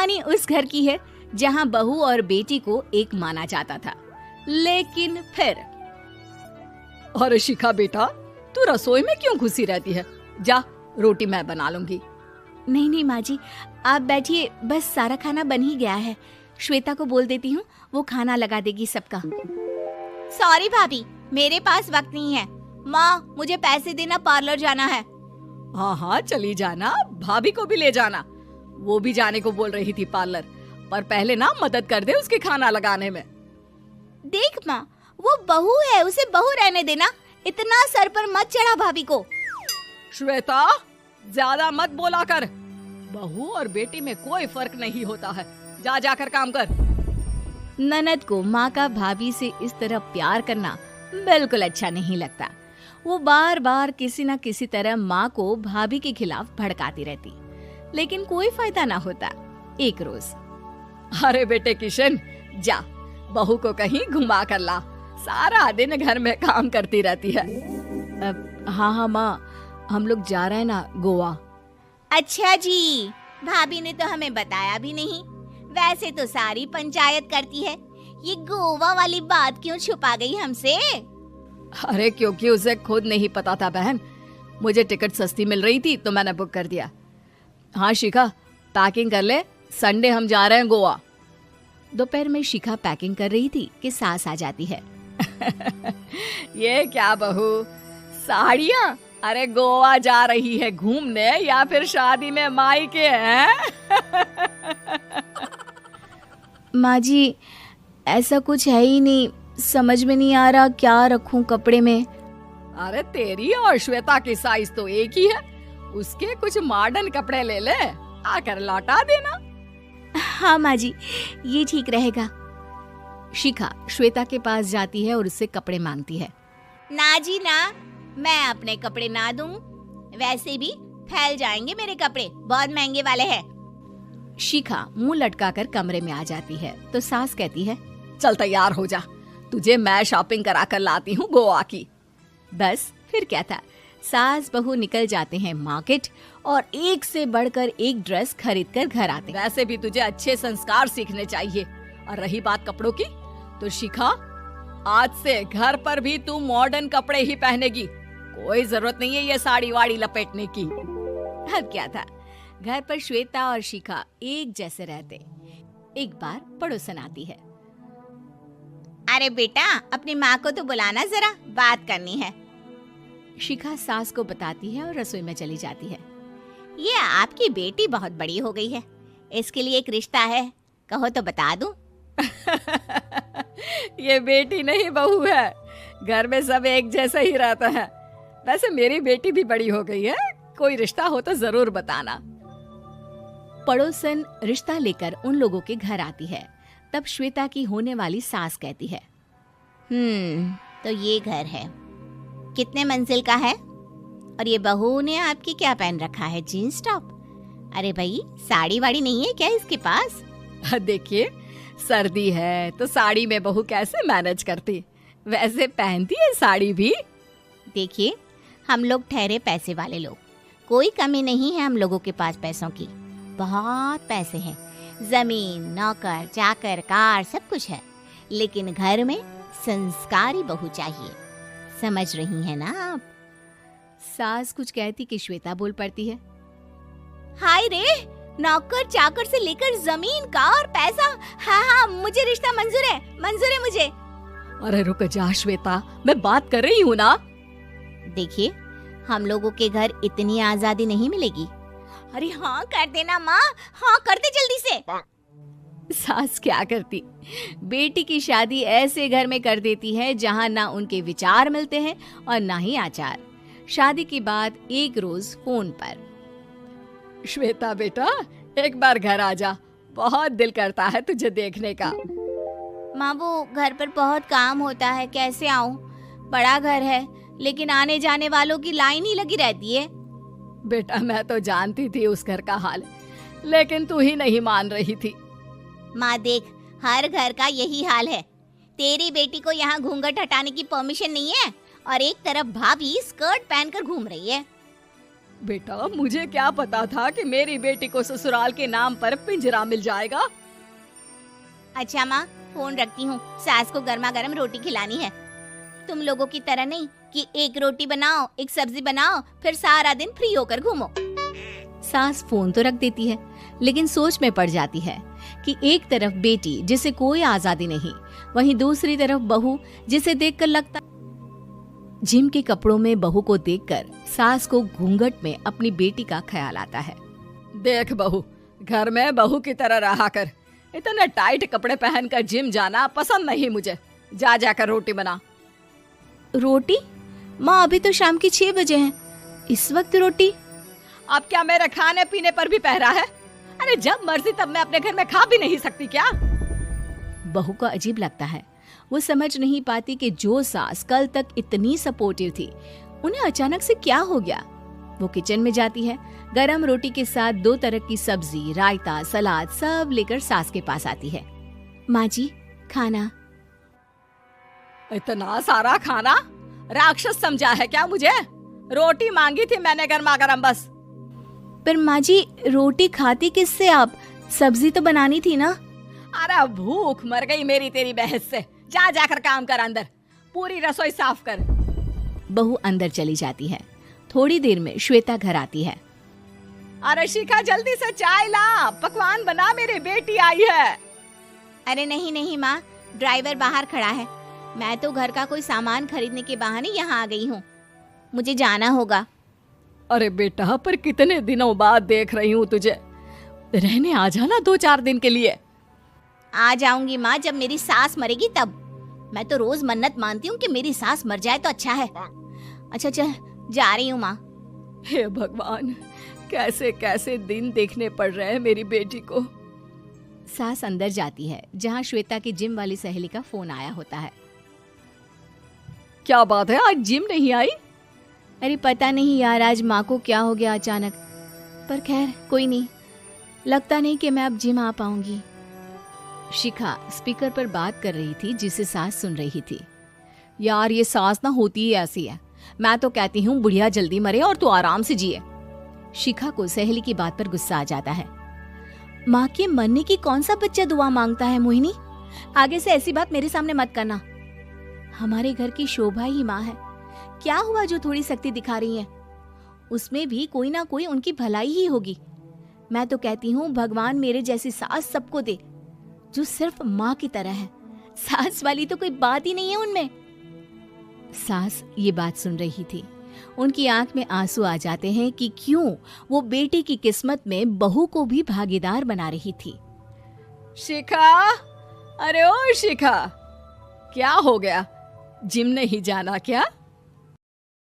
कहानी उस घर की है जहाँ बहू और बेटी को एक माना जाता था, लेकिन फिर। अरे शिखा बेटा, तू रसोई में क्यों घुसी रहती है? जा, रोटी मैं बना लूंगी। नहीं नहीं माँ जी, आप बैठिए, बस सारा खाना बन ही गया है। श्वेता को बोल देती हूँ, वो खाना लगा देगी सबका। सॉरी भाभी, मेरे पास वक्त नहीं है। माँ, मुझे पैसे देना, पार्लर जाना है। हाँ हाँ चली जाना, भाभी को भी ले जाना। वो भी जाने को बोल रही थी पार्लर, पर पहले ना मदद कर दे उसके खाना लगाने में। देख माँ, वो बहू है, उसे बहू रहने देना, इतना सर पर मत चढ़ा भाभी को। श्वेता, ज्यादा मत बोला कर। बहू और बेटी में कोई फर्क नहीं होता है। जा जाकर काम कर। ननद को माँ का भाभी से इस तरह प्यार करना बिल्कुल अच्छा नहीं लगता। वो बार बार किसी न किसी तरह माँ को भाभी के खिलाफ भड़काती रहती, लेकिन कोई फायदा ना होता। एक रोज, अरे बेटे किशन, जा बहू को कहीं घुमा कर ला, सारा दिन घर में काम करती रहती है। हाँ हाँ माँ, हम लोग जा रहे हैं ना गोवा। अच्छा जी, भाभी ने तो हमें बताया भी नहीं। वैसे तो सारी पंचायत करती है, ये गोवा वाली बात क्यों छुपा गई हमसे? अरे क्योंकि उसे खुद नहीं पता था बहन। मुझे टिकट सस्ती मिल रही थी तो मैंने बुक कर दिया। हाँ शिखा, पैकिंग कर ले, संडे हम जा रहे हैं गोवा। दोपहर में शिखा पैकिंग कर रही थी कि सास आ जाती है। ये क्या बहू, साड़ियाँ? अरे गोवा जा रही है घूमने या फिर शादी में मायके हैं? माँ जी, ऐसा कुछ है ही नहीं, समझ में नहीं आ रहा क्या रखूं कपड़े में। अरे तेरी और श्वेता की साइज तो एक ही है, उसके कुछ मॉडर्न कपड़े ले ले, आकर लौटा देना। हाँ माँ जी, ये ठीक रहेगा। शिखा श्वेता के पास जाती है और उससे कपड़े मांगती है। ना जी ना, मैं अपने कपड़े ना दूं, वैसे भी फैल जाएंगे मेरे कपड़े, बहुत महंगे वाले हैं। शिखा मुंह लटकाकर कमरे में आ जाती है तो सास कहती है, चल तैयार हो जा, तुझे मैं शॉपिंग करा कर लाती हूँ गोवा की। बस फिर क्या था, सास बहू निकल जाते हैं मार्केट और एक से बढ़कर एक ड्रेस खरीद कर घर आते हैं। वैसे भी तुझे अच्छे संस्कार सीखने चाहिए। और रही बात कपड़ों की, तो शिखा, आज से घर पर भी तू मॉडर्न कपड़े ही पहनेगी। कोई जरूरत नहीं है ये साड़ी वाड़ी लपेटने की। अब क्या था, घर पर श्वेता और शिखा एक जैसे रहते। एक बार पड़ोसन आती है। अरे बेटा, अपनी माँ को तो बुलाना जरा, बात करनी है। शिखा सास को बताती है और रसोई में चली जाती है। ये आपकी बेटी बहुत बड़ी हो गई है, इसके लिए एक रिश्ता है, कहो तो बता दूं। ये बेटी नहीं बहू है, घर में सब एक जैसा ही रहता है। वैसे मेरी बेटी भी बड़ी हो गई है, कोई रिश्ता हो तो जरूर बताना। पड़ोसन रिश्ता लेकर उन लोगों के घर आती है। तब श्वेता की होने वाली सास कहती है, तो ये घर है, कितने मंजिल का है? और ये बहू ने आपकी क्या पहन रखा है, जीन्स टॉप? अरे भाई, साड़ी वाड़ी नहीं है क्या इसके पास? देखिए, सर्दी है तो साड़ी में बहू कैसे मैनेज करती, वैसे पहनती है साड़ी भी। देखिए, हम लोग ठहरे पैसे वाले लोग, कोई कमी नहीं है हम लोगों के पास पैसों की, बहुत पैसे हैं, जमीन, नौकर चाकर, कार, सब कुछ है, लेकिन घर में संस्कारी बहू चाहिए, समझ रही हैं ना आप? सास कुछ कहती कि श्वेता बोल पड़ती है, हाय रे, नौकर चाकर से लेकर जमीन, कार, पैसा, हाँ हाँ मुझे रिश्ता मंजूर है मुझे। अरे रुक जा श्वेता, मैं बात कर रही हूँ ना। देखिए, हम लोगों के घर इतनी आजादी नहीं मिलेगी। अरे हाँ कर देना माँ, हाँ कर दे जल्दी से। सास क्या करती, बेटी की शादी ऐसे घर में कर देती है जहाँ ना उनके विचार मिलते हैं और ना ही आचार। शादी के बाद एक रोज फोन पर, श्वेता बेटा, एक बार घर आ जा, बहुत दिल करता है तुझे देखने का। माँ, वो घर पर बहुत काम होता है, कैसे आऊँ? बड़ा घर है, लेकिन आने जाने वालों की लाइन ही लगी रहती है। बेटा, मैं तो जानती थी उस घर का हाल, लेकिन तू ही नहीं मान रही थी। माँ देख, हर घर का यही हाल है। तेरी बेटी को यहाँ घूंघट हटाने की परमिशन नहीं है और एक तरफ भाभी स्कर्ट पहनकर घूम रही है। बेटा मुझे क्या पता था कि मेरी बेटी को ससुराल के नाम पर पिंजरा मिल जाएगा। अच्छा माँ, फोन रखती हूँ, सास को गर्मा गर्म रोटी खिलानी है। तुम लोगों की तरह नहीं कि एक रोटी बनाओ, एक सब्जी बनाओ, फिर सारा दिन फ्री होकर घूमो। सास फोन तो रख देती है, लेकिन सोच में पड़ जाती है कि एक तरफ बेटी जिसे कोई आजादी नहीं, वहीं दूसरी तरफ बहू जिसे देखकर लगता। जिम के कपड़ों में बहू को देखकर सास को घूंघट में अपनी बेटी का ख्याल आता है। देख बहू, घर में बहू की तरह रहा कर। इतने टाइट कपड़े पहनकर जिम जाना पसंद नहीं मुझे। जा जाकर रोटी बना। रोटी? माँ अभी तो शाम की 6 बजे हैं, इस वक्त रोटी? अब क्या मेरे खाने पीने पर भी पहरा है? अरे जब मर्जी तब मैं अपने घर में खा भी नहीं सकती क्या? बहू को अजीब लगता है। वो समझ नहीं पाती कि जो सास कल तक इतनी सपोर्टिव थी, उन्हें अचानक से क्या हो गया। वो किचन में जाती है, गरम रोटी के साथ 2 तरह की सब्जी, रायता, सलाद सब लेकर सास के पास आती है। माँ जी, खाना। इतना सारा खाना? राक्षस समझा है क्या मुझे? रोटी मांगी थी मैंने गर्मा गर्म बस। पर माँ जी, रोटी खाती किससे आप? सब्जी तो बनानी थी ना। अरे भूख मर गई मेरी तेरी बहस से। जा जाकर काम कर, अंदर पूरी रसोई साफ कर। बहू अंदर चली जाती है। थोड़ी देर में श्वेता घर आती है। अरे शिखा जल्दी से चाय ला, पकवान बना, मेरी बेटी आई है। अरे नहीं नहीं माँ, ड्राइवर बाहर खड़ा है। मैं तो घर का कोई सामान खरीदने के बहाने यहाँ आ गई हूँ, मुझे जाना होगा। अरे बेटा, पर कितने दिनों बाद देख रही हूँ तुझे, रहने आ जाना 2-4 दिन के लिए। आ जाऊंगी माँ, जब मेरी सास मरेगी तब। मैं तो रोज मन्नत मानती हूँ कि मेरी सास मर जाए तो अच्छा है। अच्छा चल, जा रही हूँ माँ। हे भगवान, कैसे कैसे दिन देखने पड़ रहे हैं मेरी बेटी को। सास अंदर जाती है, जहाँ श्वेता की जिम वाली सहेली का फोन आया होता है। क्या बात है, आज जिम नहीं आई? अरे पता नहीं यार, आज माँ को क्या हो गया अचानक। पर खैर कोई नहीं, लगता नहीं कि मैं अब जिम आ पाऊंगी। शिखा स्पीकर पर बात कर रही थी, जिसे सास सुन रही थी। यार ये सास ना होती ही ऐसी है। मैं तो कहती हूँ बुढ़िया जल्दी मरे और तू आराम से जिए। शिखा को सहेली की बात पर गुस्सा आ जाता है। माँ के मरने की कौन सा बच्चा दुआ मांगता है मोहिनी? आगे से ऐसी बात मेरे सामने मत करना। हमारे घर की शोभा ही माँ है। क्या हुआ जो थोड़ी सख्ती दिखा रही है? उसमें भी कोई ना कोई उनकी भलाई ही होगी। मैं तो कहती हूँ भगवान मेरे जैसी सास सबको दे, जो सिर्फ माँ की तरह है। सास वाली तो कोई बात ही नहीं है उनमें। सास ये बात सुन रही थी। उनकी आंख में आंसू आ जाते हैं कि क्यों वो बेटी की किस्मत में बहू को भी भागीदार बना रही थी। शिखा, अरे ओ शिखा, क्या हो गया? जिम नहीं जाना क्या?